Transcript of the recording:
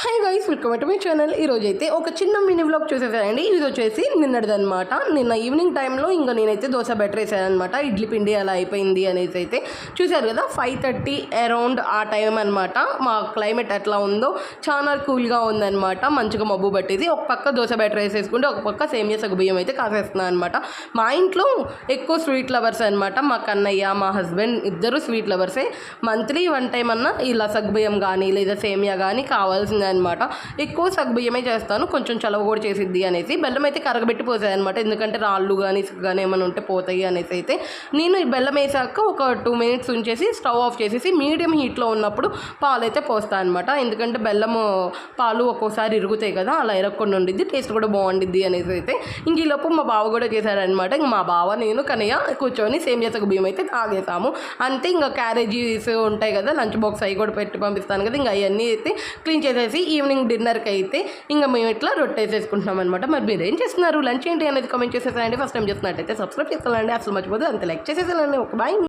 Hi guys, welcome to my channel. ఈరోజు అయితే ఒక చిన్న మినీ వ్లాగ్ చూసేసానండి. ఇది వచ్చేసి నిన్నటిదనమాట. నిన్న ఈవినింగ్ టైంలో ఇంకా నేనైతే దోశ బెటర్ వేసానమాట. ఇడ్లీ పిండి అలా అయిపోయింది అనేసి అయితే చూశారు కదా. 5:30 అరౌండ్ ఆ టైం అనమాట. మా క్లైమేట్ ఎట్లా ఉందో చాలా కూల్గా ఉందన్నమాట. మంచిగా మబ్బు పట్టేసి ఒక పక్క దోశ బెటర్ వేసేసుకుంటే ఒక పక్క సేమియా సగ్గుబియ్యం అయితే కాసేస్తున్నాను అనమాట. మా ఇంట్లో ఎక్కువ స్వీట్ లవర్స్ అనమాట. మా కన్నయ్య, మా హస్బెండ్ ఇద్దరు స్వీట్ లవర్సే. మంత్లీ 1 టైం అన్నా ఇలా సగ్గుబియ్యం కానీ లేదా సేమియా కానీ కావాల్సిందే అనమాట. ఎక్కువ సగ్గుబియ్యమే చేస్తాను, కొంచెం చలవ కూడా చేసిద్ది అనేసి. బెల్లం అయితే కరగబెట్టి పోసాయి అనమాట, ఎందుకంటే రాళ్ళు కానీ కానీ ఏమైనా ఉంటే పోతాయి అనేసి అయితే నేను ఈ బెల్లం వేసాక ఒక 2 మినిట్స్ ఉంచేసి స్టవ్ ఆఫ్ చేసేసి మీడియం హీట్లో ఉన్నప్పుడు పాలు అయితే పోస్తాను అనమాట. ఎందుకంటే బెల్లము పాలు ఒక్కోసారి ఇరుగుతాయి కదా, అలా ఇరగకుండా ఉండిద్ది, టేస్ట్ కూడా బాగుండిద్ది అనేసి అయితే. ఇంక ఈలోపు మా బావ కూడా చేశారనమాట. ఇంక మా బావ నేను కనయ్య కూర్చొని సేమియా సగ్గుబియ్యం అయితే తాగేసాము అంతే. ఇంకా క్యారేజీస్ ఉంటాయి కదా, లంచ్ బాక్స్ అవి కూడా పెట్టి పంపిస్తాను కదా, ఇంకా అవన్నీ అయితే క్లీన్ చేసేసి ఈవినింగ్ డిన్నర్కి అయితే ఇంకా మేము ఇట్లా రొట్టేసేసుకుంటున్నాం అనమాట. మరి మీరు ఏం చేస్తున్నారు, లంచ్ ఏంటి అనేది కామెంట్ చేసేసానండి. ఫస్ట్ టైం చేస్తున్నట్టయితే సబ్స్క్రైబ్ చేసుకోవాలండి, అసలు మర్చిపోతే అంత లైక్ చేసేసానండి. ఒక బాయ్.